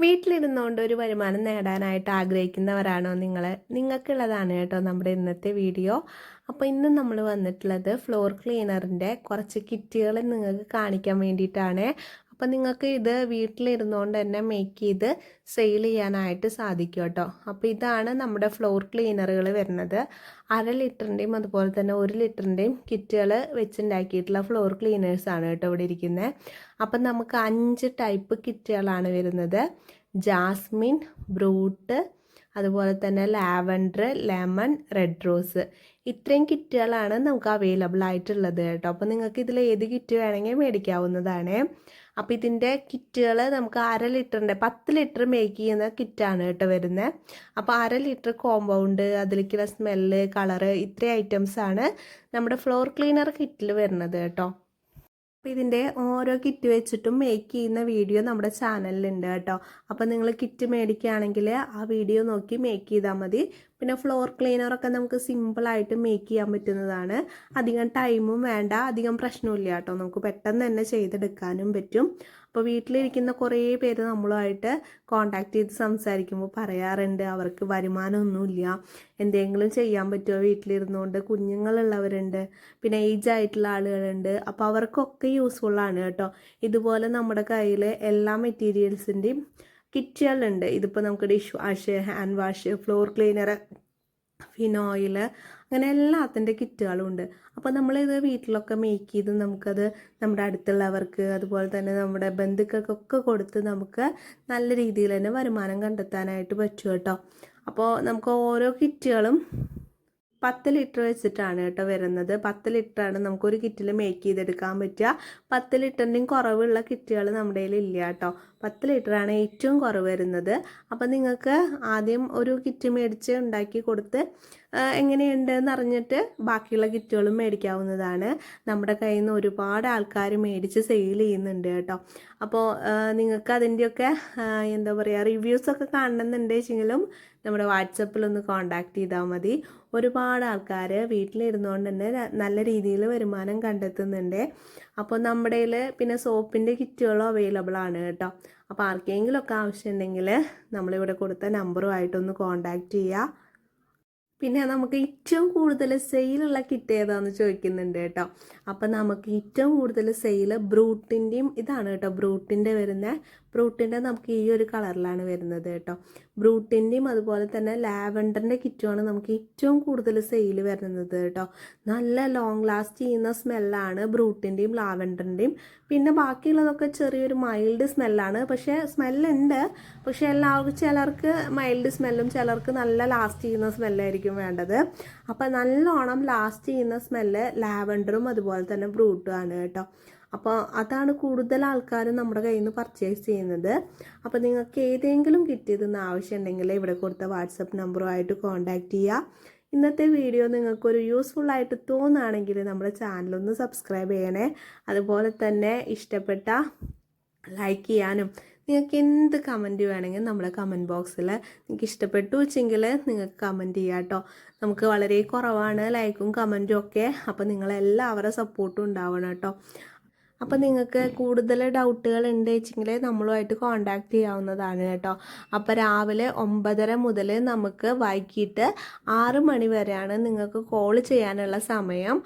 വീട്ടിലിരുന്നുകൊണ്ട് ഒരു വരുമാനം നേടാനായിട്ട് ആഗ്രഹിക്കുന്നവരാണോ നിങ്ങൾ? നിങ്ങൾക്കുള്ളതാണ് കേട്ടോ നമ്മുടെ ഇന്നത്തെ വീഡിയോ. അപ്പോൾ ഇന്ന് നമ്മൾ വന്നിട്ടുള്ളത് ഫ്ലോർ ക്ലീനറിൻ്റെ കുറച്ച് കിറ്റുകൾ നിങ്ങൾക്ക് കാണിക്കാൻ വേണ്ടിയിട്ടാണ്. അപ്പോൾ നിങ്ങൾക്ക് ഇത് വീട്ടിലിരുന്നുകൊണ്ട് തന്നെ മേക്ക് ചെയ്ത് സെയിൽ ചെയ്യാനായിട്ട് സാധിക്കും കേട്ടോ. അപ്പോൾ ഇതാണ് നമ്മുടെ ഫ്ലോർ ക്ലീനറുകൾ വരുന്നത്. 1/2 ലിറ്ററിൻ്റെയും അതുപോലെ തന്നെ 1 ലിറ്ററിൻ്റെയും കിറ്റുകൾ വെച്ചുണ്ടാക്കിയിട്ടുള്ള ഫ്ലോർ ക്ലീനേഴ്സാണ് കേട്ടോ ഇവിടെ ഇരിക്കുന്നത്. അപ്പം നമുക്ക് 5 ടൈപ്പ് കിറ്റുകളാണ് വരുന്നത്. ജാസ്മിൻ, ബ്രൂട്ട്, അതുപോലെ തന്നെ ലാവൻഡർ, ലെമൺ, റെഡ് റോസ്. ഇത്രയും കിറ്റുകളാണ് നമുക്ക് അവൈലബിൾ ആയിട്ടുള്ളത് കേട്ടോ. അപ്പോൾ നിങ്ങൾക്ക് ഇതിൽ ഏത് കിറ്റ് വേണമെങ്കിൽ മേടിക്കാവുന്നതാണ്. അപ്പോൾ ഇതിൻ്റെ കിറ്റുകൾ നമുക്ക് 1/2 ലിറ്ററിൻ്റെ 10 ലിറ്റർ മേക്ക് ചെയ്യുന്ന കിറ്റാണ് കേട്ടോ വരുന്നത്. അപ്പോൾ 1/2 ലിറ്റർ കോമ്പൗണ്ട്, അതിലേക്കുള്ള സ്മെല്ല്, കളറ്, ഇത്രയും ഐറ്റംസാണ് നമ്മുടെ ഫ്ലോർ ക്ലീനർ കിറ്റിൽ വരുന്നത് കേട്ടോ. അപ്പോൾ ഇതിൻ്റെ ഓരോ കിറ്റ് വെച്ചിട്ടും മേക്ക് ചെയ്യുന്ന വീഡിയോ നമ്മുടെ ചാനലിലുണ്ട് കേട്ടോ. അപ്പോൾ നിങ്ങൾ കിറ്റ് മേടിക്കുകയാണെങ്കിൽ ആ വീഡിയോ നോക്കി മേക്ക് ചെയ്താൽ മതി. പിന്നെ ഫ്ലോർ ക്ലീനറൊക്കെ നമുക്ക് സിമ്പിളായിട്ട് മേക്ക് ചെയ്യാൻ പറ്റുന്നതാണ്. അധികം ടൈമും വേണ്ട, അധികം പ്രശ്നമില്ല കേട്ടോ. നമുക്ക് പെട്ടെന്ന് തന്നെ ചെയ്തെടുക്കാനും പറ്റും. അപ്പോൾ വീട്ടിലിരിക്കുന്ന കുറേ പേര് നമ്മളുമായിട്ട് കോണ്ടാക്ട് ചെയ്ത് സംസാരിക്കുമ്പോൾ പറയാറുണ്ട് അവർക്ക് വരുമാനമൊന്നുമില്ല, എന്തെങ്കിലും ചെയ്യാൻ പറ്റുമോ വീട്ടിലിരുന്നുകൊണ്ട്. കുഞ്ഞുങ്ങളുള്ളവരുണ്ട്, പിന്നെ ഏജ് ആയിട്ടുള്ള ആളുകളുണ്ട്. അപ്പോൾ അവർക്കൊക്കെ യൂസ്ഫുള്ളാണ് കേട്ടോ. ഇതുപോലെ നമ്മുടെ കയ്യിൽ എല്ലാ മെറ്റീരിയൽസിൻ്റെയും കിറ്റുകളുണ്ട്. ഇതിപ്പോൾ നമുക്ക് dish wash, hand wash, floor cleaner, phenyl, അങ്ങനെ എല്ലാത്തിൻ്റെ കിറ്റുകളും ഉണ്ട്. അപ്പോൾ നമ്മളിത് വീട്ടിലൊക്കെ മേക്ക് ചെയ്ത് നമുക്കത് നമ്മുടെ അടുത്തുള്ളവർക്ക് അതുപോലെ തന്നെ നമ്മുടെ ബന്ധുക്കൾക്കൊക്കെ കൊടുത്ത് നമുക്ക് നല്ല രീതിയിൽ തന്നെ വരുമാനം കണ്ടെത്താനായിട്ട് പറ്റും കേട്ടോ. അപ്പോൾ നമുക്ക് ഓരോ കിറ്റുകളും 10 ലിറ്റർ വെച്ചിട്ടാണ് കേട്ടോ വരുന്നത്. 10 ലിറ്ററാണ് നമുക്കൊരു കിറ്റിൽ മേക്ക് ചെയ്തെടുക്കാൻ പറ്റുക. 10 ലിറ്ററിൻ്റെയും കുറവുള്ള കിറ്റുകൾ നമ്മുടെ കയ്യിൽ ഇല്ല കേട്ടോ. 10 ലിറ്ററാണ് ഏറ്റവും കുറവ് വരുന്നത്. അപ്പം നിങ്ങൾക്ക് ആദ്യം ഒരു കിറ്റ് മേടിച്ച് ഉണ്ടാക്കി കൊടുത്ത് എങ്ങനെയുണ്ടെന്ന് അറിഞ്ഞിട്ട് ബാക്കിയുള്ള കിറ്റുകളും മേടിക്കാവുന്നതാണ്. നമ്മുടെ കയ്യിൽ നിന്ന് ഒരുപാട് ആൾക്കാർ മേടിച്ച് സെയിൽ ചെയ്യുന്നുണ്ട് കേട്ടോ. അപ്പോൾ നിങ്ങൾക്ക് അതിൻ്റെയൊക്കെ എന്താ പറയുക റിവ്യൂസൊക്കെ കാണണമെന്നുണ്ടെങ്കിലും നമ്മുടെ വാട്സപ്പിലൊന്ന് കോണ്ടാക്ട് ചെയ്താൽ മതി. ഒരുപാട് ആൾക്കാർ വീട്ടിലിരുന്നുകൊണ്ട് തന്നെ നല്ല രീതിയിൽ വരുമാനം കണ്ടെത്തുന്നുണ്ട്. അപ്പോൾ നമ്മുടെ കയ്യിൽ പിന്നെ സോപ്പിൻ്റെ കിറ്റുകളും അവൈലബിൾ ആണ് കേട്ടോ. അപ്പോൾ ആർക്കെങ്കിലുമൊക്കെ ആവശ്യമുണ്ടെങ്കിൽ നമ്മളിവിടെ കൊടുത്ത നമ്പറുമായിട്ടൊന്ന് കോണ്ടാക്ട് ചെയ്യുക. പിന്നെ നമുക്ക് ഏറ്റവും കൂടുതൽ സെയിലുള്ള കിറ്റ് ഏതാണെന്ന് ചോദിക്കുന്നുണ്ട് കേട്ടോ. അപ്പം നമുക്ക് ഏറ്റവും കൂടുതൽ സെയിൽ ബ്രൂട്ടിൻ്റെയും ഇതാണ് കേട്ടോ. ബ്രൂട്ടിൻ്റെ ബ്രൂട്ടിൻ്റെ നമുക്ക് ഈ ഒരു കളറിലാണ് വരുന്നത് കേട്ടോ. ബ്രൂട്ടിൻ്റെയും അതുപോലെ തന്നെ ലാവൻഡറിൻ്റെ കിറ്റുമാണ് നമുക്ക് ഏറ്റവും കൂടുതൽ സെയിൽ വരുന്നത് കേട്ടോ. നല്ല ലോങ് ലാസ്റ്റ് ചെയ്യുന്ന സ്മെല്ലാണ് ബ്രൂട്ടിൻ്റെയും ലാവൻഡറിൻ്റെയും. പിന്നെ ബാക്കിയുള്ളതൊക്കെ ചെറിയൊരു മൈൽഡ് സ്മെല്ലാണ്. പക്ഷേ സ്മെല്ലുണ്ട്, പക്ഷേ എല്ലാവർക്കും ചിലർക്ക് മൈൽഡ് സ്മെല്ലും ചിലർക്ക് നല്ല ലാസ്റ്റ് ചെയ്യുന്ന സ്മെല്ലായിരിക്കും വേണ്ടത്. അപ്പം നല്ലോണം ലാസ്റ്റ് ചെയ്യുന്ന സ്മെല്ല് ലാവൻഡറും അതുപോലെ തന്നെ ബ്രൂട്ടും ആണ് കേട്ടോ. അപ്പോൾ അതാണ് കൂടുതൽ ആൾക്കാരും നമ്മുടെ കയ്യിൽ നിന്ന് പർച്ചേസ് ചെയ്യുന്നത്. അപ്പോൾ നിങ്ങൾക്ക് ഏതെങ്കിലും കിറ്റ് ഇതെന്ന് ആവശ്യമുണ്ടെങ്കിൽ ഇവിടെ കൊടുത്ത വാട്സപ്പ് നമ്പറുമായിട്ട് കോൺടാക്റ്റ് ചെയ്യുക. ഇന്നത്തെ വീഡിയോ നിങ്ങൾക്കൊരു യൂസ്ഫുള്ളായിട്ട് തോന്നുകയാണെങ്കിൽ നമ്മുടെ ചാനലൊന്ന് സബ്സ്ക്രൈബ് ചെയ്യണേ. അതുപോലെ തന്നെ ഇഷ്ടപ്പെട്ട ലൈക്ക് ചെയ്യാനും നിങ്ങൾക്ക് എന്ത് കമൻറ്റ് വേണമെങ്കിൽ നമ്മുടെ കമൻറ്റ് ബോക്സിൽ നിങ്ങൾക്ക് ഇഷ്ടപ്പെട്ടു വെച്ചെങ്കിൽ നിങ്ങൾക്ക് കമൻറ്റ് ചെയ്യാം കേട്ടോ. നമുക്ക് വളരെ കുറവാണ് ലൈക്കും കമൻറ്റും ഒക്കെ. അപ്പോൾ നിങ്ങളെല്ലാവരുടെ സപ്പോർട്ടും ഉണ്ടാവണം കേട്ടോ. അപ്പോൾ നിങ്ങൾക്ക് കൂടുതൽ ഡൗട്ടുകൾ ഉണ്ട് വെച്ചെങ്കിൽ നമ്മളുമായിട്ട് കോൺടാക്ട് ചെയ്യാവുന്നതാണ് കേട്ടോ. അപ്പോൾ രാവിലെ 9:30 മുതൽ നമുക്ക് വൈകിട്ട് 6 മണി വരെയാണ് നിങ്ങൾക്ക് കോൾ ചെയ്യാനുള്ള സമയം.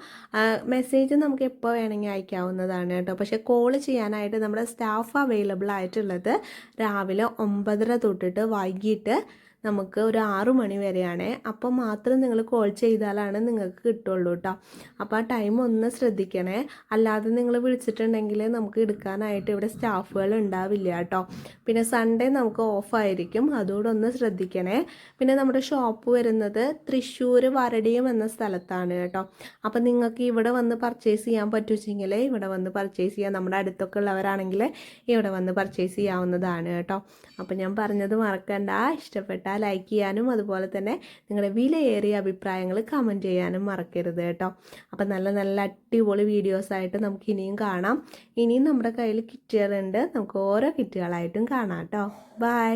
മെസ്സേജ് നമുക്ക് എപ്പോൾ വേണമെങ്കിൽ അയക്കാവുന്നതാണ് കേട്ടോ. പക്ഷേ കോൾ ചെയ്യാനായിട്ട് നമ്മുടെ സ്റ്റാഫ് അവൈലബിൾ ആയിട്ടുള്ളത് രാവിലെ 9:30 തൊട്ടിട്ട് വൈകിട്ട് നമുക്ക് ഒരു 6 മണി വരെയാണ്. അപ്പോൾ മാത്രം നിങ്ങൾ കോൾ ചെയ്താലാണ് നിങ്ങൾക്ക് കിട്ടുള്ളൂ കേട്ടോ. അപ്പോൾ ആ ടൈം ഒന്ന് ശ്രദ്ധിക്കണേ. അല്ലാതെ നിങ്ങൾ വിളിച്ചിട്ടുണ്ടെങ്കിൽ നമുക്ക് എടുക്കാനായിട്ട് ഇവിടെ സ്റ്റാഫുകൾ ഉണ്ടാവില്ല കേട്ടോ. പിന്നെ സൺഡേ നമുക്ക് ഓഫായിരിക്കും, അതുകൂടെ ഒന്ന് ശ്രദ്ധിക്കണേ. പിന്നെ നമ്മുടെ ഷോപ്പ് വരുന്നത് തൃശ്ശൂർ വരടിയം എന്ന സ്ഥലത്താണ് കേട്ടോ. അപ്പോൾ നിങ്ങൾക്ക് ഇവിടെ വന്ന് പർച്ചേസ് ചെയ്യാൻ പറ്റുമെങ്കിൽ ഇവിടെ വന്ന് പർച്ചേസ് ചെയ്യാം. നമ്മുടെ അടുത്തൊക്കെ ഉള്ളവരാണെങ്കിൽ ഇവിടെ വന്ന് പർച്ചേസ് ചെയ്യാവുന്നതാണ് കേട്ടോ. അപ്പോൾ ഞാൻ പറഞ്ഞത് മറക്കണ്ട. ഇഷ്ടപ്പെട്ട ലൈക്ക് ചെയ്യാനും അതുപോലെ തന്നെ നിങ്ങളുടെ വിലയേറിയ അഭിപ്രായങ്ങൾ കമൻറ്റ് ചെയ്യാനും മറക്കരുത് കേട്ടോ. അപ്പം നല്ല നല്ല അടിപൊളി വീഡിയോസായിട്ട് നമുക്ക് ഇനിയും കാണാം. ഇനിയും നമ്മുടെ കയ്യിൽ കിറ്റുകളുണ്ട്, നമുക്ക് ഓരോ കിറ്റുകളായിട്ടും കാണാം കേട്ടോ. ബൈ.